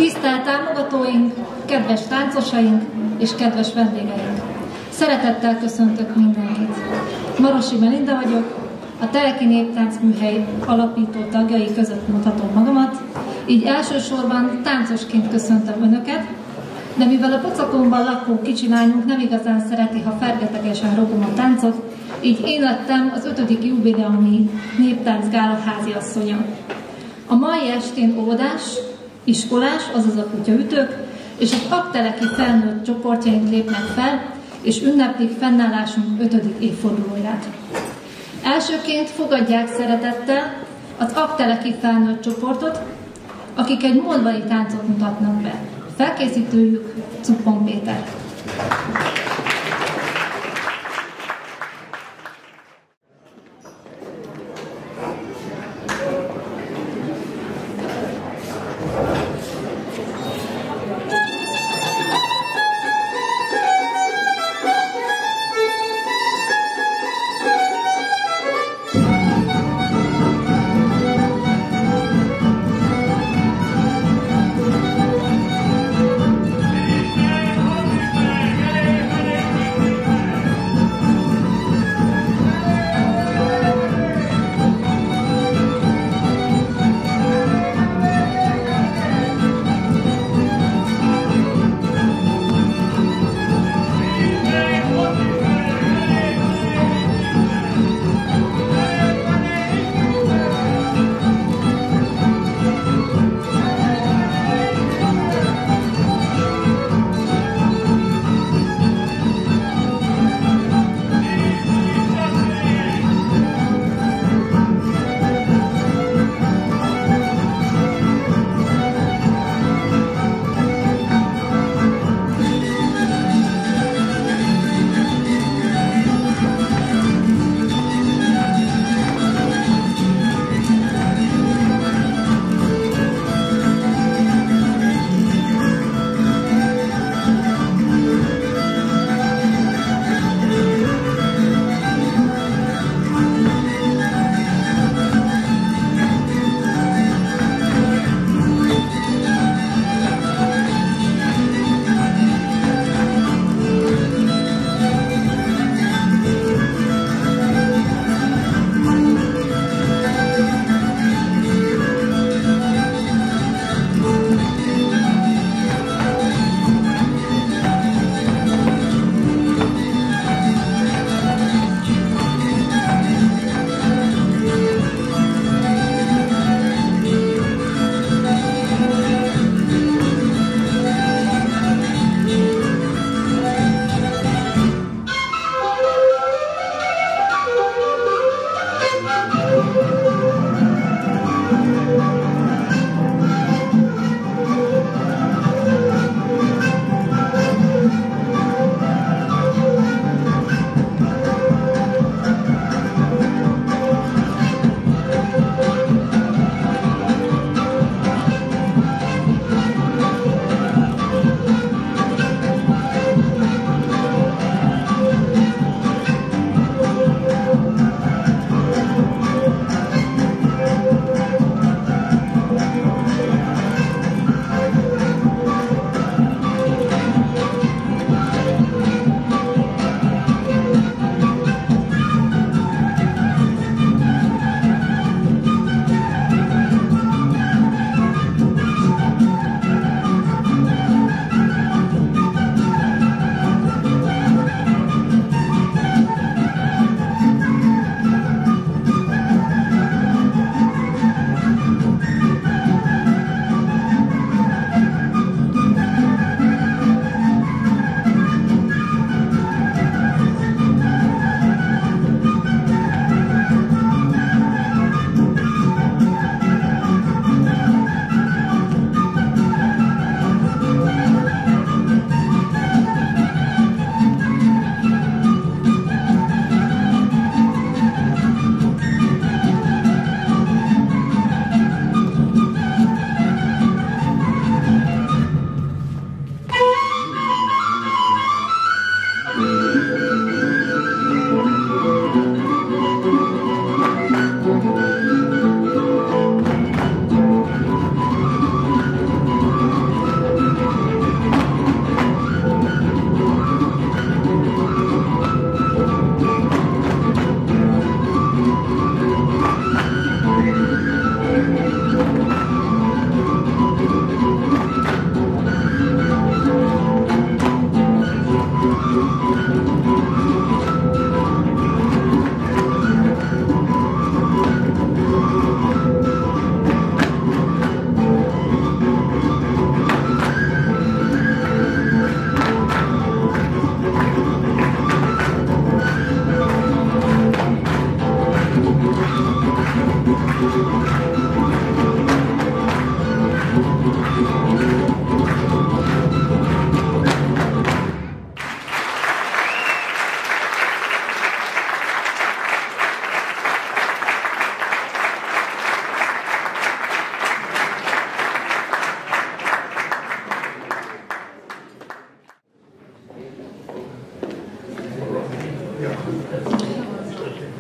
Tisztelt támogatóink, kedves táncosaink és kedves vendégeink! Szeretettel köszöntök mindenkit! Marosi Melinda vagyok, a Teleki Néptáncműhely alapító tagjai között mondhatom magamat, így elsősorban táncosként köszöntöm Önöket, de mivel a Pocakomban lakó kicsi lányunk nem igazán szereti, ha fergetegesen rogom a táncot, így én lettem az 5. jubileumi néptáncgála háziasszonya. A mai estén óvodás, iskolás, azaz a kutyaütők, és az akteleki felnőtt csoportjaink lépnek fel, és ünneplik fennállásunk 5. évfordulóját. Elsőként fogadják szeretettel az akteleki felnőtt csoportot, akik egy moldvai táncot mutatnak be. Felkészítőjük Cuppon Péter.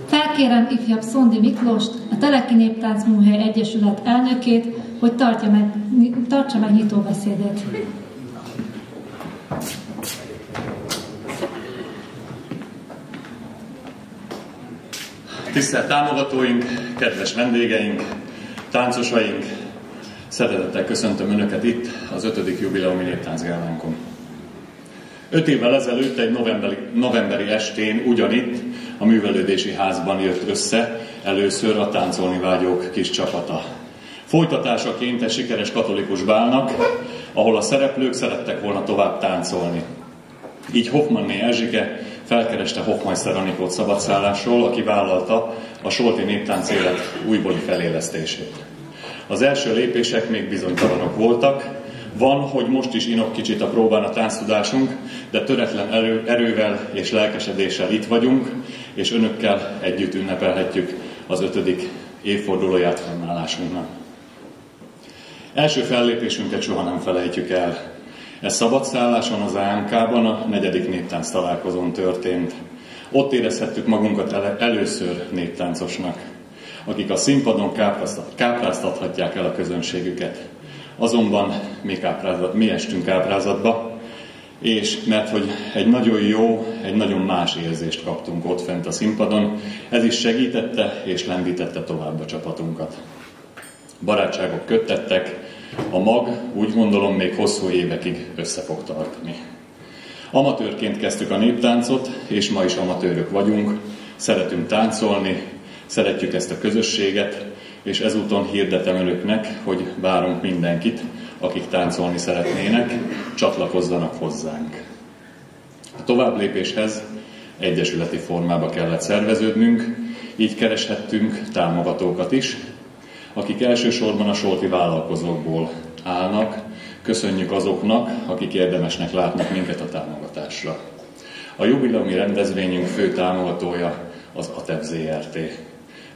Felkérem ifjabb Szondi Miklóst, a Teleki Néptáncműhely Egyesület elnökét, hogy tartsa meg nyitóbeszédét. Tisztelt támogatóink, kedves vendégeink, táncosaink, szeretettel köszöntöm Önöket itt az 5. jubileumi néptáncgálánkon. 5 évvel ezelőtt egy novemberi estén ugyanitt a Művelődési Házban jött össze először a Táncolni Vágyók kis csapata. Folytatásaként egy sikeres katolikus bálnak, ahol a szereplők szerettek volna tovább táncolni. Így Hoffmanné Erzsike felkereste Hofmeister Anikót szabadszállásról, aki vállalta a solti néptánc élet újbóli felélesztését. Az első lépések még bizonytalanok voltak. Van, hogy most is inog kicsit a próbán a tánctudásunk, de töretlen erővel és lelkesedéssel itt vagyunk, és Önökkel együtt ünnepelhetjük az 5. évfordulóját fennállásunknak. Első fellépésünket soha nem felejtjük el. Ez szabadszálláson az AMK-ban a 4. néptánc találkozón történt. Ott érezhettük magunkat először néptáncosnak, akik a színpadon kápráztathatják el a közönségüket. Azonban mi estünk káprázatba, és mert hogy egy nagyon jó, egy nagyon más érzést kaptunk ott fent a színpadon, ez is segítette és lendítette tovább a csapatunkat. Barátságok köttettek, a mag úgy gondolom még hosszú évekig össze fog tartani. Amatőrként kezdtük a néptáncot, és ma is amatőrök vagyunk, szeretünk táncolni, szeretjük ezt a közösséget, és ezúton hirdetem Önöknek, hogy várunk mindenkit, akik táncolni szeretnének, csatlakozzanak hozzánk. A továbblépéshez egyesületi formába kellett szerveződnünk, így kereshettünk támogatókat is, akik elsősorban a solti vállalkozókból állnak. Köszönjük azoknak, akik érdemesnek látnak minket a támogatásra. A jubileumi rendezvényünk fő támogatója az ATEV Zrt.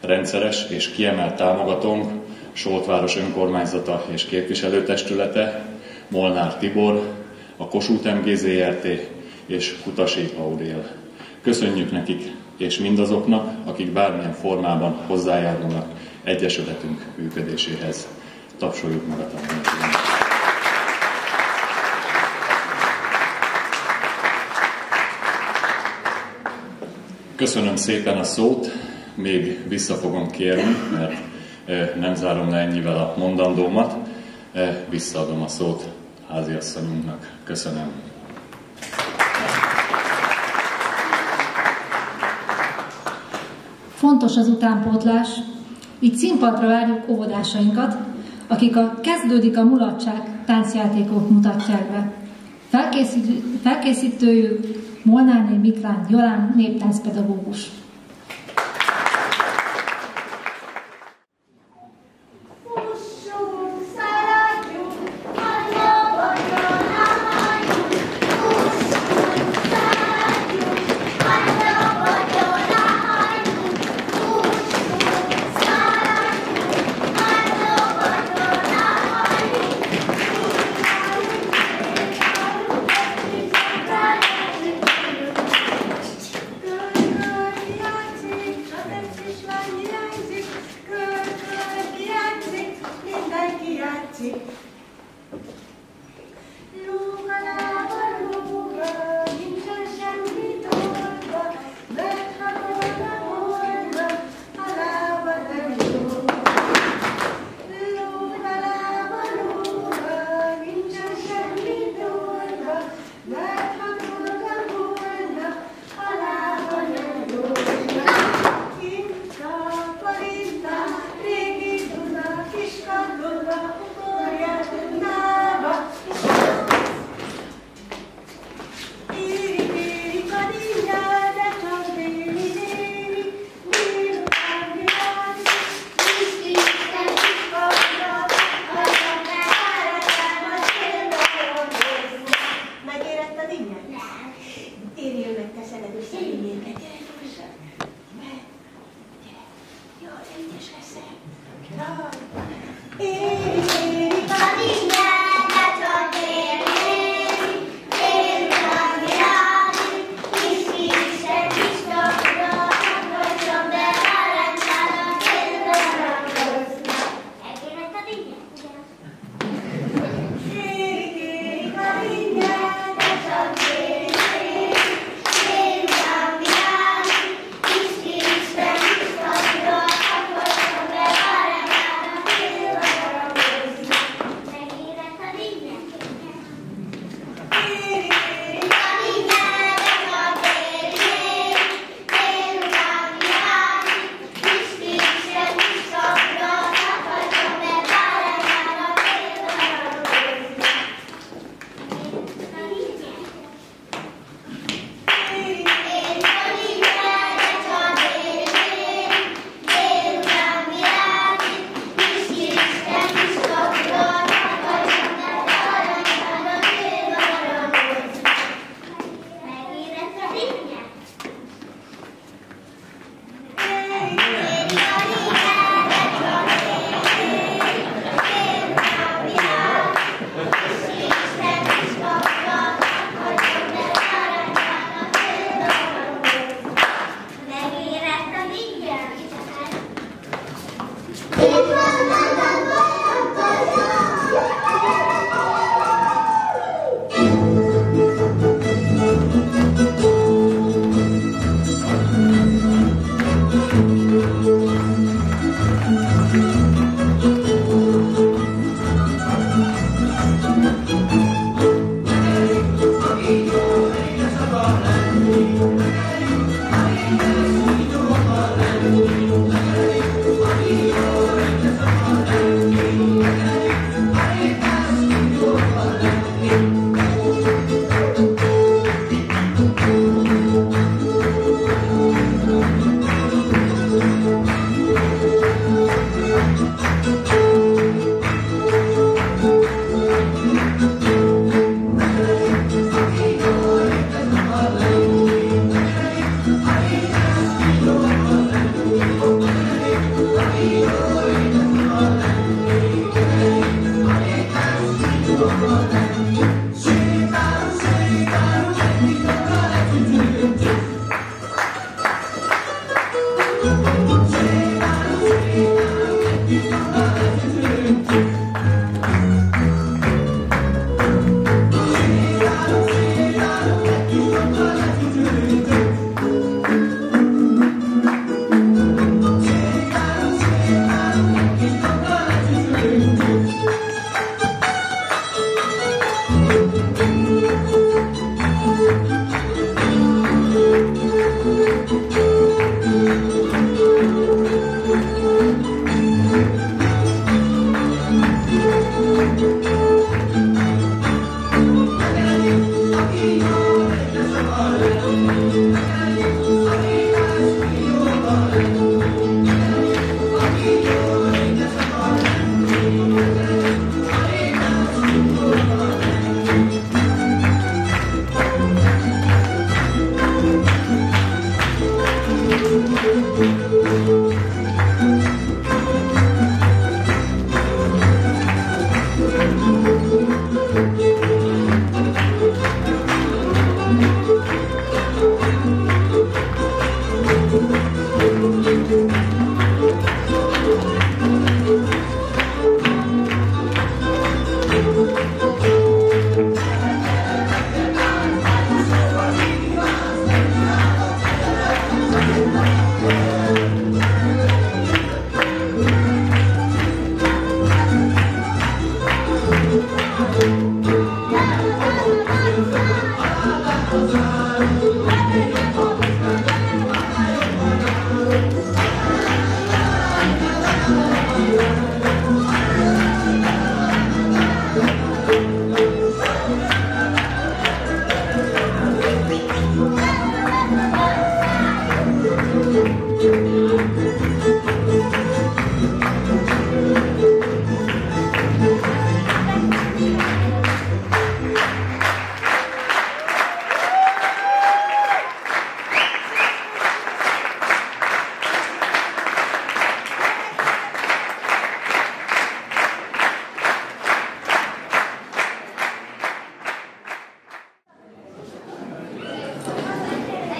Rendszeres és kiemelt támogatónk Soltváros önkormányzata és képviselőtestülete, Molnár Tibor, a Kossuth MG Zrt. És Kutasi Audél. Köszönjük nekik és mindazoknak, akik bármilyen formában hozzájárulnak egyesületünk működéséhez. Tapsoljuk meg a támogatókat. Köszönöm szépen a szót, még vissza fogom kérni, mert nem zárom le ennyivel a mondandómat. Visszaadom a szót háziasszonyunknak. Köszönöm. Fontos az utánpótlás, így színpadra várjuk óvodásainkat, akik a Kezdődik a mulatság táncjátékot mutatják be. Felkészítőjük Molnárné Miklán Jolán néptáncpedagógus.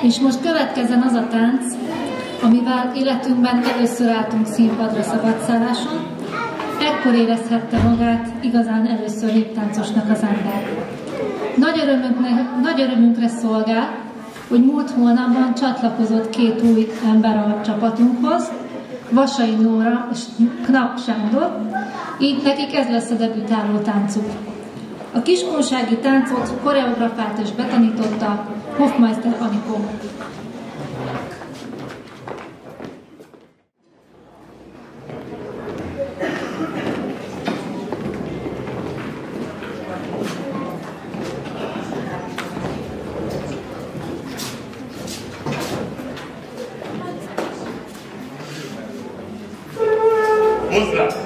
És most következzen az a tánc, amivel életünkben először álltunk színpadra szabadszálláson, ekkor érezhette magát igazán először néptáncosnak az ember. Nagy örömünkre szolgál, hogy múlt hónapban csatlakozott 2 új ember a csapatunkhoz, Vasai Nóra és Knap Sándor, így nekik ez lesz a debütáló táncuk. A kiskunsági táncot koreografált és betanította Hofmeister Anikó. Hozzá!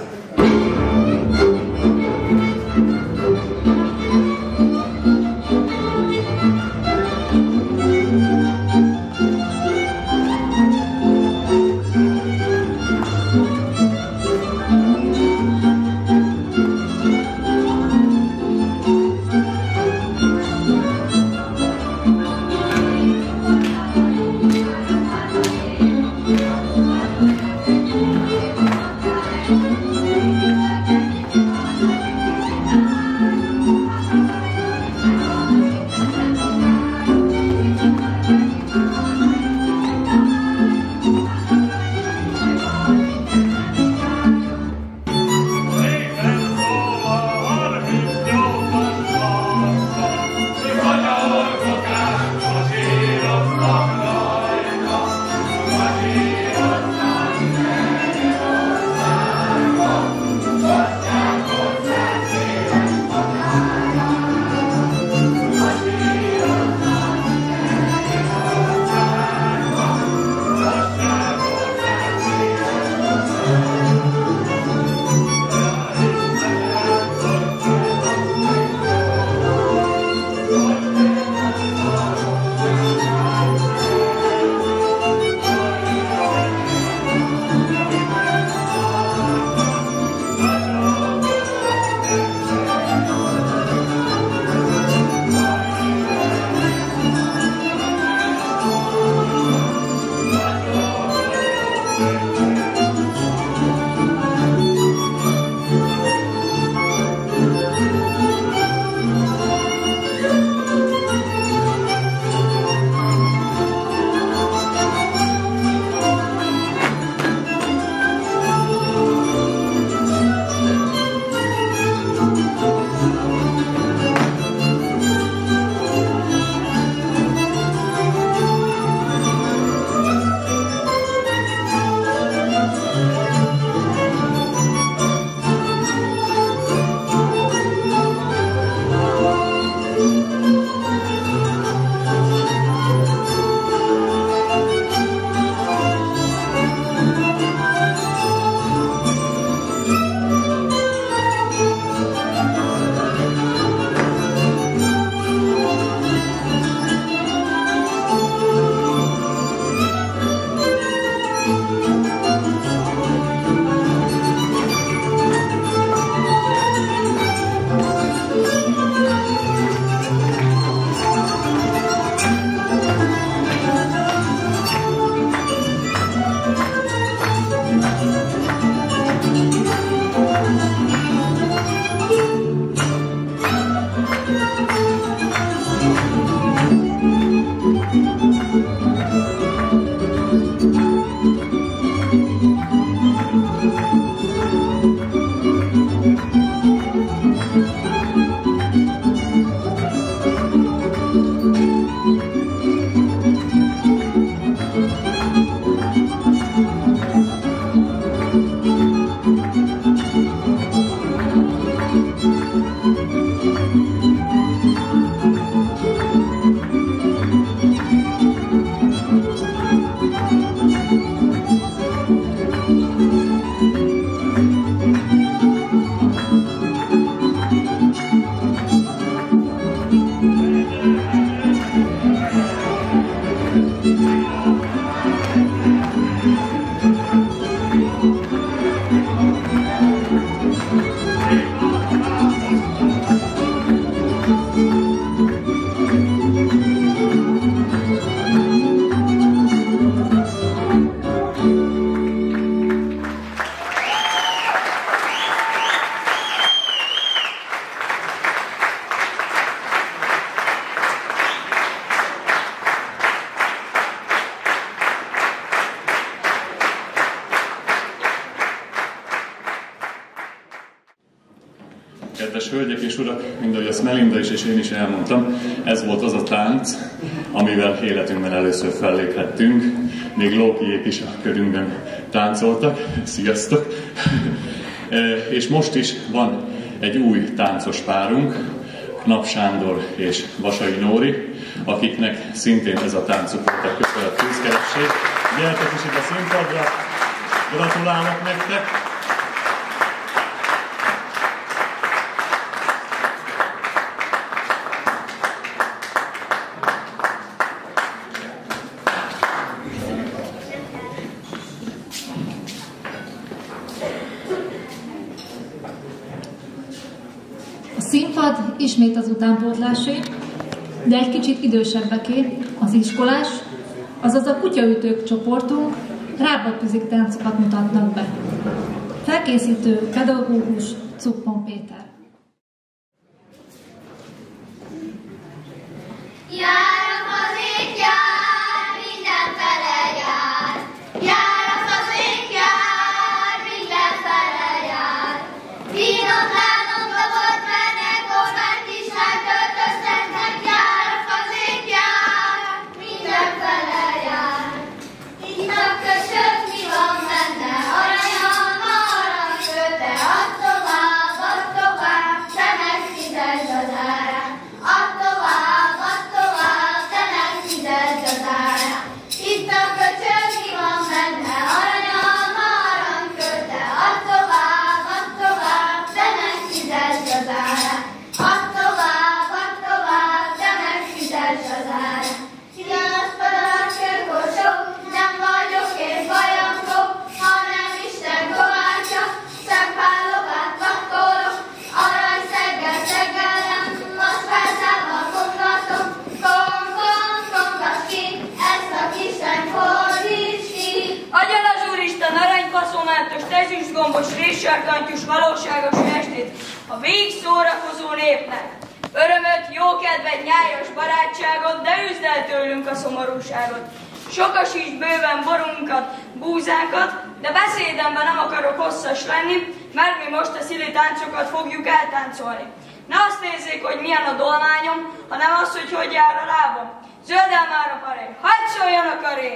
Kedves hölgyek és urak, mind ahogy azt Melinda is és én is elmondtam, ez volt az a tánc, amivel életünkben először felléphettünk. Még Lókiék is a körünkben táncoltak. Sziasztok! És most is van egy új táncos párunk, Knap Sándor és Vasai Nóri, akiknek szintén ez a táncuk volt a köszönet tűzkeresség. Gyertek is itt a színpadra, gratulálok nektek! A színpad ismét az utánpótlásé, de egy kicsit idősebbeké, az iskolás, azaz a kutyaütők csoportunk rábapüzik táncokat mutatnak be. Felkészítő pedagógus Cuppon Péter. Ezüstgombos, réssárkantyús, valóságos estét a végszórakozó népnek. Örömöt, jókedvet, nyájas barátságot, de üzd el tőlünk a szomorúságot. Sokasíts bőven borunkat, búzánkat, de beszédemben nem akarok hosszas lenni, mert mi most a szili táncokat fogjuk eltáncolni. Ne azt nézzék, hogy milyen a dolmányom, hanem azt, hogy hogy jár a lábam. Zöldel már a paré, hadd szóljon a karé!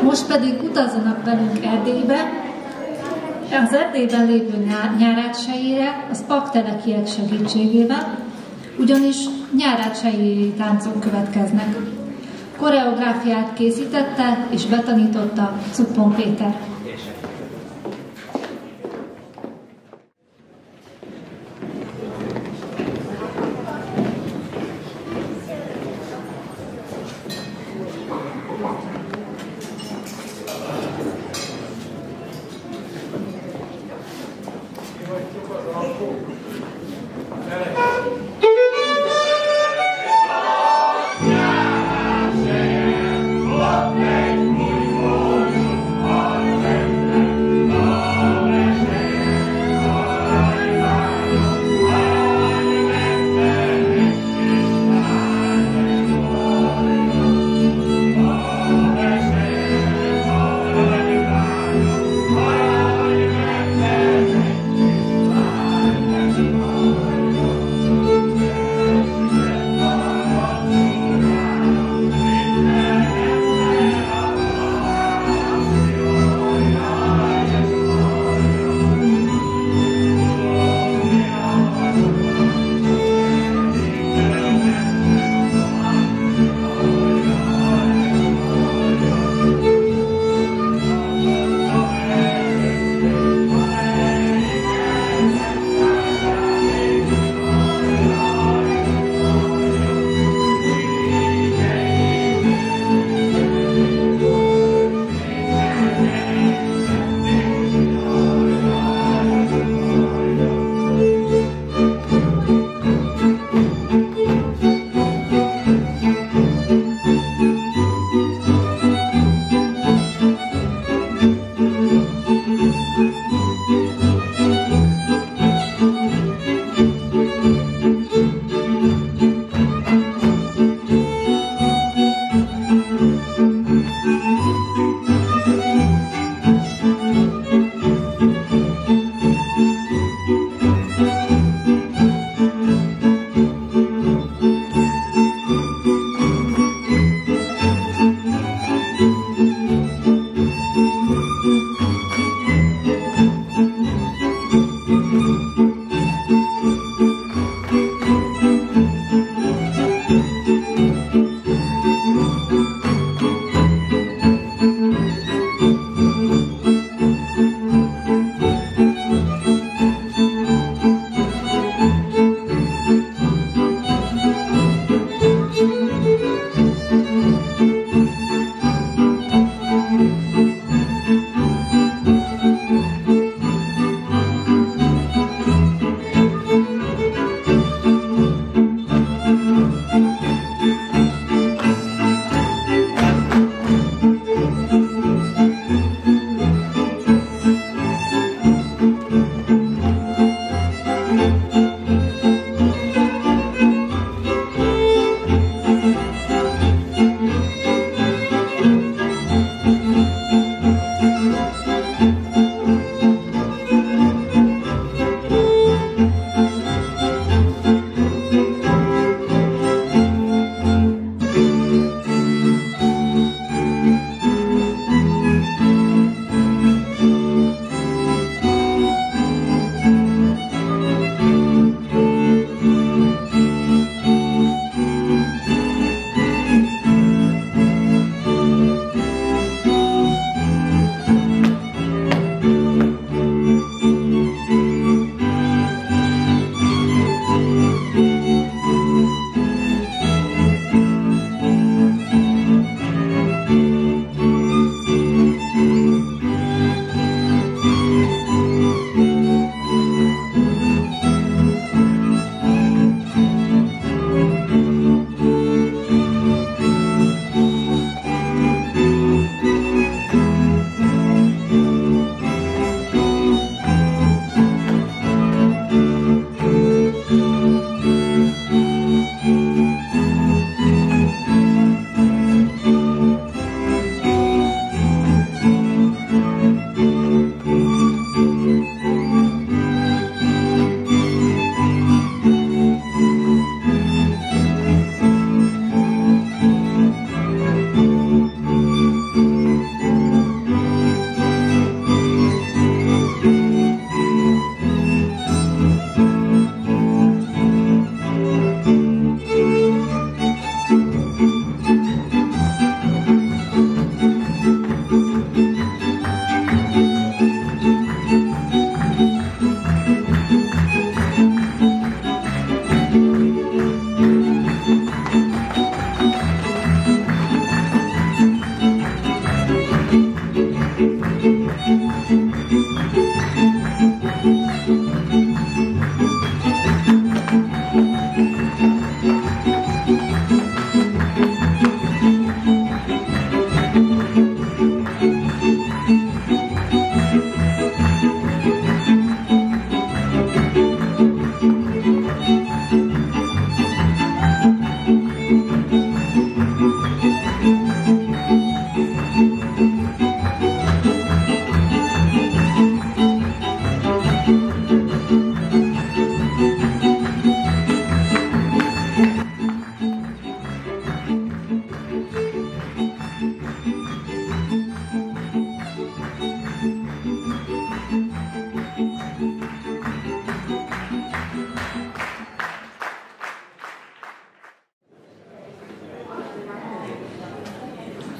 Most pedig utazzanak velünk Erdélybe, az Erdélyben lévő nyárátsejére, az paktelekiek segítségével, ugyanis nyárátsejéri táncok következnek. Koreográfiát készítette és betanította Cuppon Péter. Amen.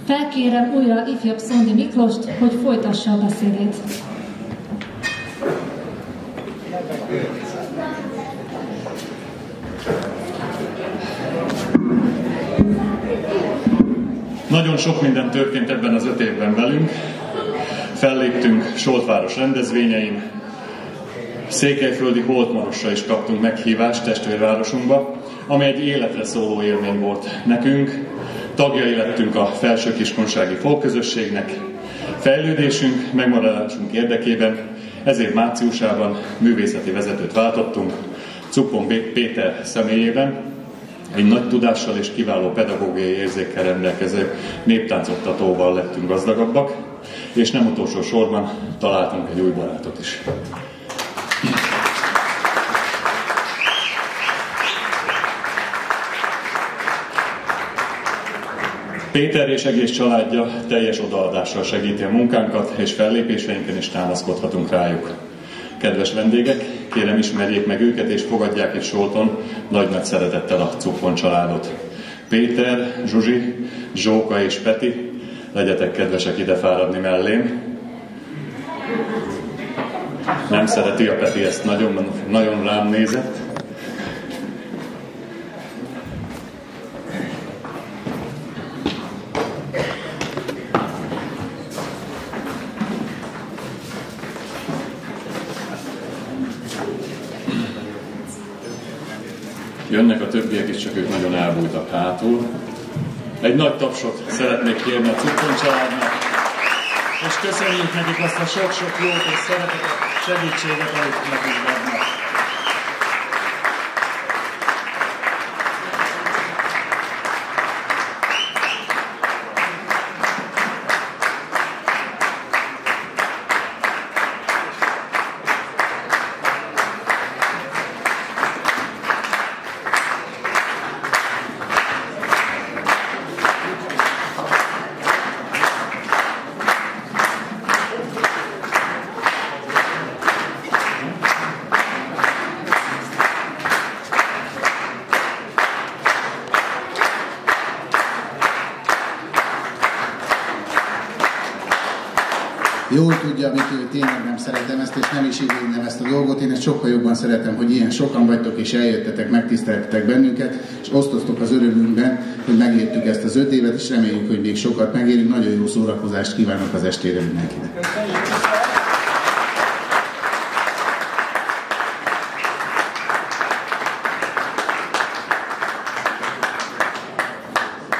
Felkérem újra ifjabb Szondi Miklóst, hogy folytassa a beszédét. Nagyon sok minden történt ebben az 5 évben velünk. Felléptünk Soltváros rendezvényein, Székelyföldi Holtmarosra is kaptunk meghívást testvérvárosunkba, ami egy életre szóló élmény volt nekünk. Tagjai lettünk a Felsőkiskunsági Folkközösségnek. Fejlődésünk, megmaradásunk érdekében ezért márciusában művészeti vezetőt váltottunk, Cupon Péter személyében. Egy nagy tudással és kiváló pedagógiai érzékkel rendelkező néptáncoktatóval lettünk gazdagabbak, és nem utolsó sorban találtunk egy új barátot is. Péter és egész családja teljes odaadással segíti a munkánkat, és fellépéseinken is támaszkodhatunk rájuk. Kedves vendégek, kérem ismerjék meg őket, és fogadják itt Solton nagy-nagy szeretettel a Cupon családot. Péter, Zsuzsi, Zsóka és Peti, legyetek kedvesek ide fáradni mellém. Nem szereti a Peti, ezt nagyon rám nézett. Jönnek a többiek is, csak ők nagyon elbújtak hátul. Egy nagy tapsot szeretnék kérni a Cupon családnak, és köszönjük nekik azt a sok-sok jót és szeretetet, segítséget, amit nekünk adnak. Jól tudja, amit ő tényleg nem szeretem ezt, és nem is igénylem ezt a dolgot. Én ezt sokkal jobban szeretem, hogy ilyen sokan vagytok, és eljöttetek, megtiszteltetek bennünket, és osztoztok az örömünkben, hogy megértük ezt az 5 évet, és reméljük, hogy még sokat megérünk. Nagyon jó szórakozást kívánok az estére mindenkinek.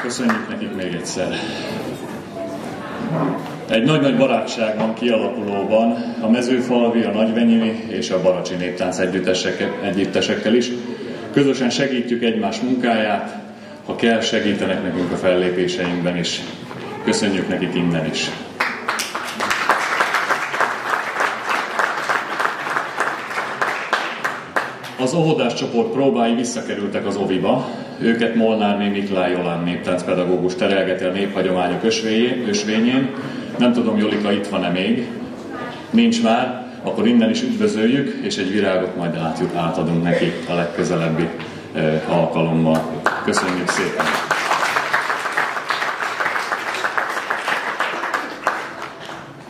Köszönjük nekik még egyszer. Egy nagy-nagy barátság van kialakulóban a Mezőfalvi, a Nagyvenyini és a Baracsi néptánc együttesekkel is. Közösen segítjük egymás munkáját, ha kell, segítenek nekünk a fellépéseinkben is. Köszönjük nekik innen is. Az óvodás csoport próbái visszakerültek az oviba. Őket Molnárné Miklái Jolán néptáncpedagógus terelgeti a néphagyományok ösvényén. Nem tudom, Jolika itt van-e még? Nincs már, akkor innen is üdvözöljük, és egy virágot majd átadunk neki a legközelebbi alkalommal. Köszönjük szépen!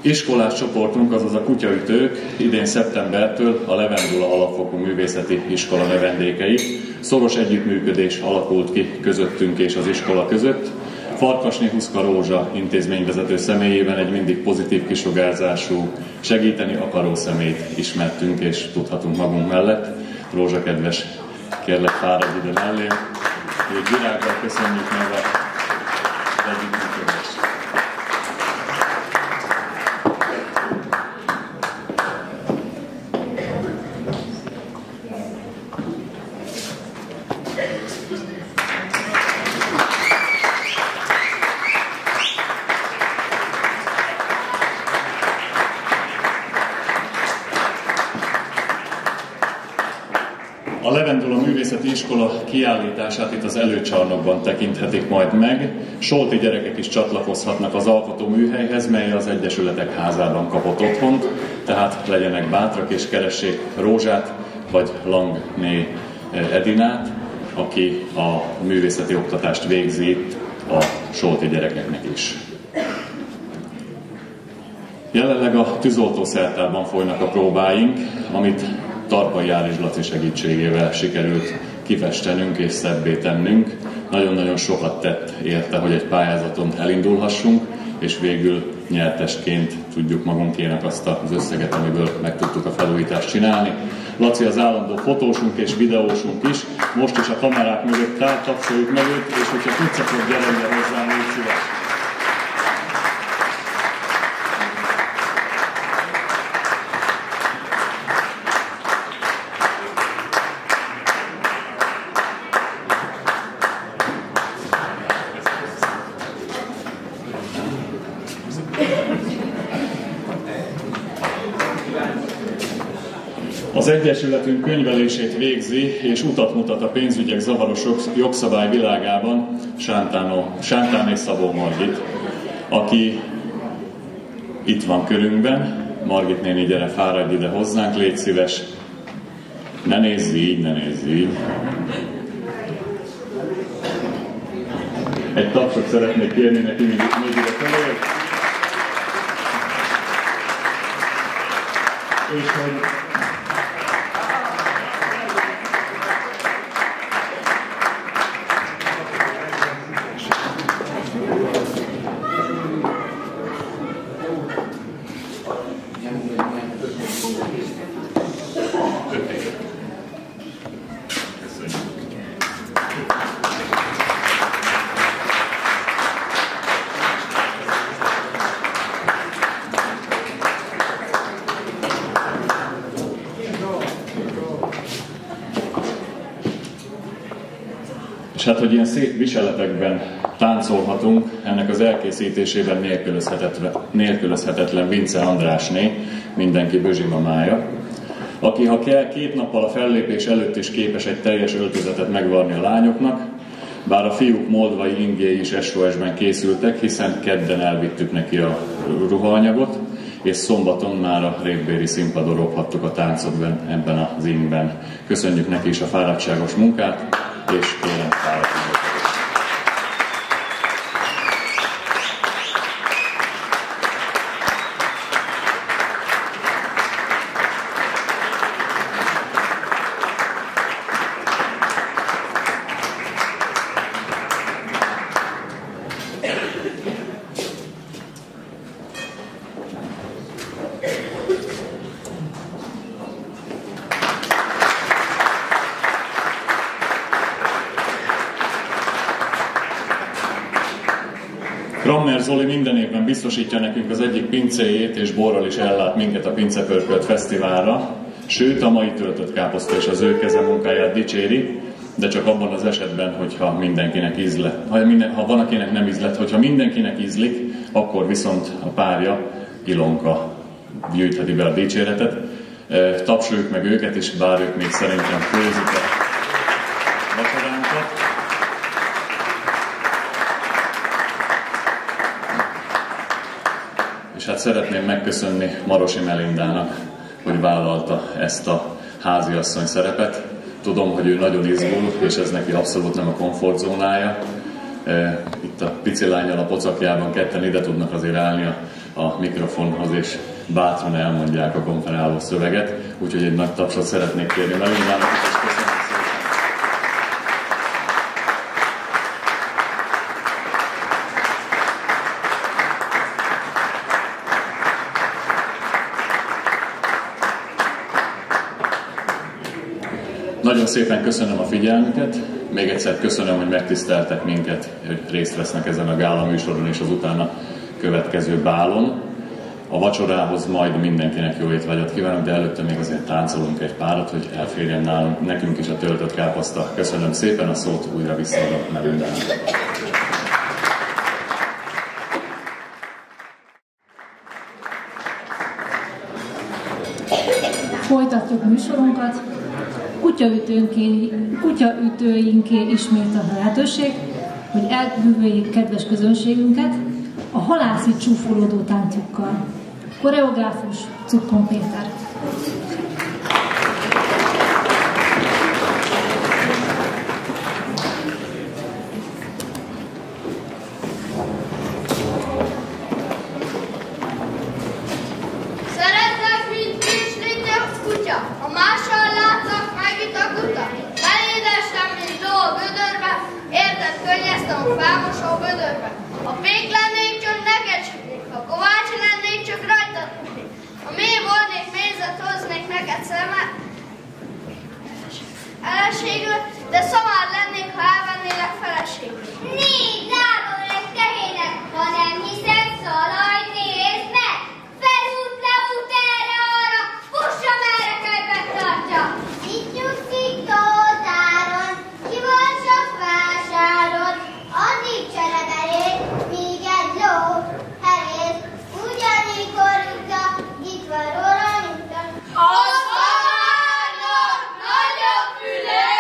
Iskolás csoportunk, azaz a Kutyaütők idén szeptembertől a Levendula Alapfokú Művészeti Iskola növendékei. Szoros együttműködés alakult ki közöttünk és az iskola között. Farkasné Huszka Rózsa intézményvezető személyében egy mindig pozitív kisugárzású, segíteni akaró személyt ismertünk és tudhatunk magunk mellett. Rózsa kedves, kérlek fáradj ide mellém. Egy virággal köszönjük meg az együttműködést. A Levendula Művészeti Iskola kiállítását itt az előcsarnokban tekinthetik majd meg. Solti gyerekek is csatlakozhatnak az alkotó műhelyhez, mely az Egyesületek Házában kapott otthont, tehát legyenek bátrak és keressék Rózsát vagy Langné Edinát, aki a művészeti oktatást végzi itt a solti gyerekeknek is. Jelenleg a tűzoltószertárban folynak a próbáink, amit Tarpai Járis Laci segítségével sikerült kifestenünk és szebbé tennünk. Nagyon-nagyon sokat tett érte, hogy egy pályázaton elindulhassunk, és végül nyertesként tudjuk magunkének azt az összeget, amiből meg tudtuk a felújítást csinálni. Laci az állandó fotósunk és videósunk is, most is a kamerák mögött áll, tapsoljuk meg őt, és hogyha tudsz, akkor gyere hozzám, légy szíves. Az Egyesületünk könyvelését végzi és utat mutat a pénzügyek zavaros jogszabály világában Sántáné Szabó Margit, aki itt van körünkben. Margit néni, gyere, fáradj ide hozzánk, légy szíves. Ne nézz így, ne nézz így. Egy tapsot szeretnék kérni neki még ide felé. És hogy hát, hogy ilyen szép viseletekben táncolhatunk, ennek az elkészítésében nélkülözhetetlen Vince Andrásné, mindenki bözsimamája, aki, ha kell, 2 nappal a fellépés előtt is képes egy teljes öltözetet megvarni a lányoknak, bár a fiúk moldvai ingéi is SOS-ben készültek, hiszen kedden elvittük neki a ruhaanyagot, és szombaton már a révbéri színpadon robhattuk a táncot ebben az ingben. Köszönjük neki is a fáradtságos munkát, és kérem fáradtságot. Krammer Zoli minden évben biztosítja nekünk az egyik pincéjét, és borral is ellát minket a Pincepörkölt Fesztiválra, sőt a mai töltött káposzta és az ő keze munkáját dicséri, de csak abban az esetben, hogyha mindenkinek ízlet. Ha van, akinek nem ízlet, hogyha mindenkinek ízlik, akkor viszont a párja, Ilonka gyűjtheti be a dicséretet. Tapsoljuk meg őket is, bár ők még szerintem főzik a vacsoránkat. És hát szeretném megköszönni Marosi Melindának, hogy vállalta ezt a háziasszony szerepet. Tudom, hogy ő nagyon izgul, és ez neki abszolút nem a komfortzónája. Itt a pici lánnyal a pocakjában ketten ide tudnak azért állni a mikrofonhoz, és bátran elmondják a konferáló szöveget. Úgyhogy egy nagy tapsot szeretnék kérni Melindának, és köszönöm szépen. Nagyon szépen köszönöm a figyelmüket, még egyszer köszönöm, hogy megtiszteltek minket, hogy részt vesznek ezen a gála műsoron és az utána következő bálon. A vacsorához majd mindenkinek jó étvágyat kívánok, de előtte még azért táncolunk egy párat, hogy elférjen nekünk is a töltött káposzta. Köszönöm szépen, a szót újra visszaadom Melindának. Folytatjuk műsorunkat. Kutyaütőinké ismét a lehetőség, hogy elbűvöljék kedves közönségünket a halászi csúfolódó táncjukkal. Koreográfus Cukkon Péter. Nyesztem a fámosó vödörbe. Ha pék lennék, csak neked sütnék. Ha kovács lennék, csak rajtad futnék. Ha mély volnék, mézet hoznék neked szeme eleségül, de szamár lennék, ha elvennélek feleségül. Nézd, zárólag tehének, ha nem hiszed, szalaj, nézd meg! Felút, leút, erre-arra, fussa merre könyvet tartja! Itt nyugszik Tótáron, ki volt sok vásáron, addig cserebeléd, míg egy ló herész, ugyanikor rúgta, itt van róla nyugta. A szamárnak nagy a füle,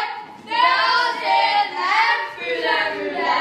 de azért nem fülemüle.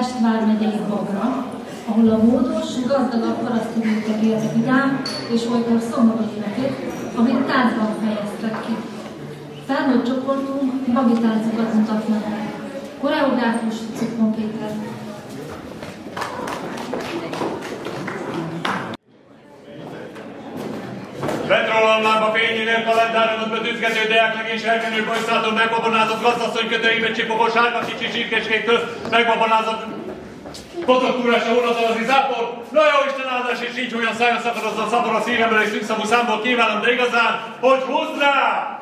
Pest vármegyei Bagra, ahol a módos, gazdagabb parasztművészek éltek vidám és olykor szomorú életét, amit táncban fejeztek ki. Felnőtt csoportunk bagi táncokat mutatnak meg. Koreográfus Cikkon Péter. Petrollamlámpa fényénél kalendáronodba tüzgető deáklegény serkenő bajszától megbabonázott gazdasszony kötőibe csipogó sárga kicsi zsírkéskék közt megbabonázott kotoktúrása vonattal az izápor. Na jó Isten áldás, és így olyan szája szakadozzon szabor a szívemből, és szűkszavú számból kívánom, de igazán, hogy húzd rá!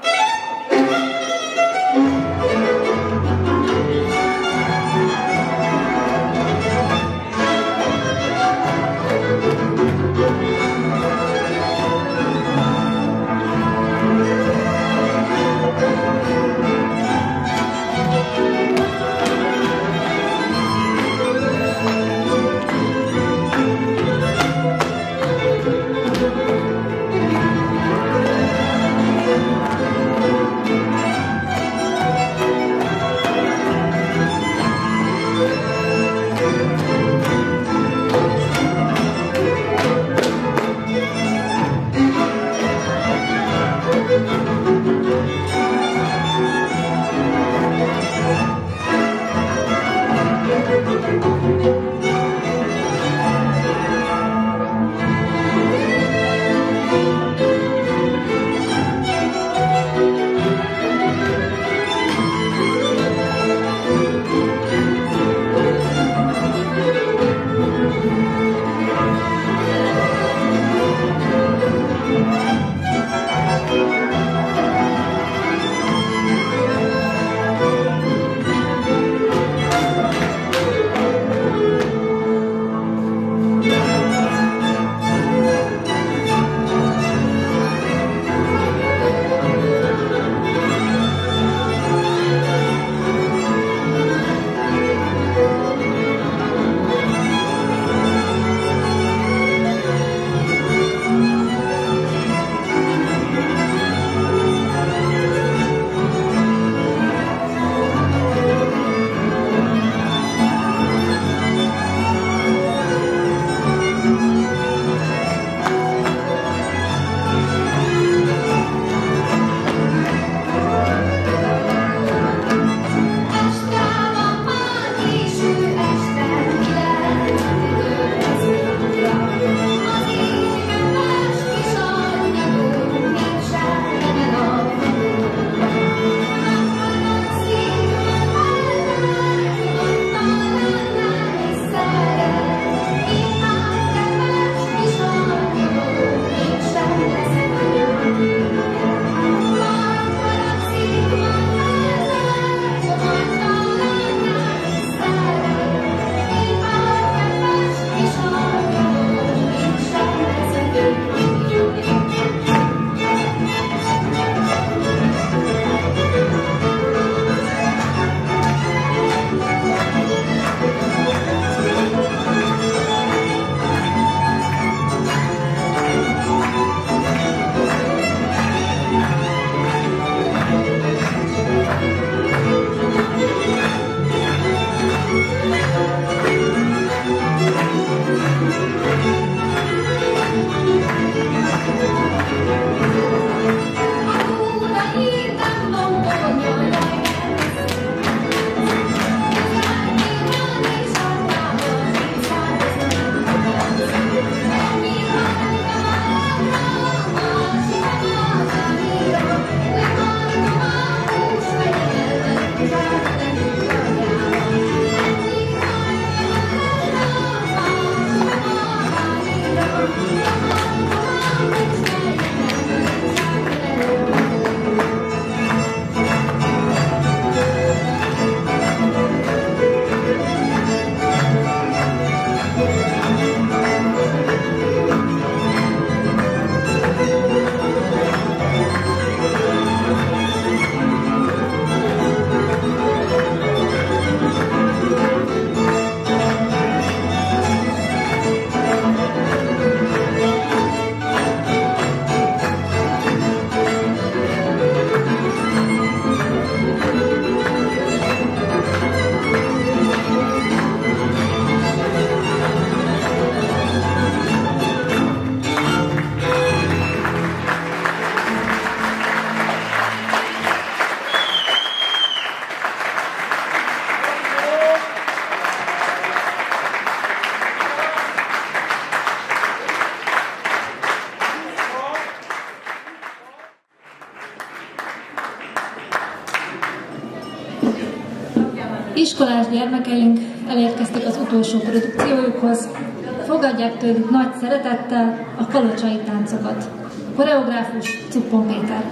Iskolás gyermekeink elérkeztek az utolsó produkciójukhoz, fogadják tőlük nagy szeretettel a kalocsai táncokat. Koreográfus Cuppon Péter.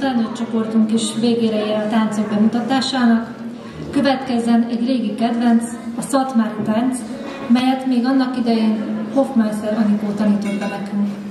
felnőtt csoportunk is végére ér a táncok bemutatásának. Következzen egy régi kedvenc, a szatmári tánc, melyet még annak idején Hofmeister Anikó tanított be nekünk.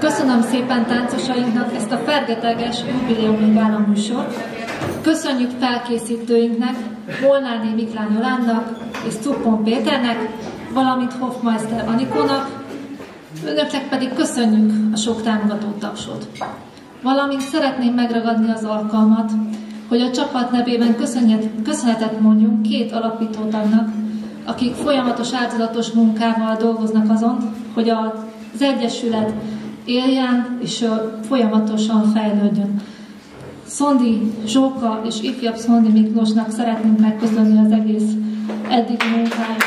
Köszönöm szépen táncosainknak ezt a fergeteges jubileumi gála műsort. Köszönjük felkészítőinknek, Molnárné Miklán Jolánnak és Cuppon Péternek, valamint Hofmeister Anikónak, önöknek pedig köszönjük a sok támogató tapsot. Valamint szeretném megragadni az alkalmat, hogy a csapat nevében köszönetet mondjunk 2 alapító tagnak, akik folyamatos áldozatos munkával dolgoznak azon, hogy az Egyesület éljen és folyamatosan fejlődjön. Szondi Zsóka és ifjabb Szondi Miklósnak szeretném megköszönni az egész eddigi munkáját.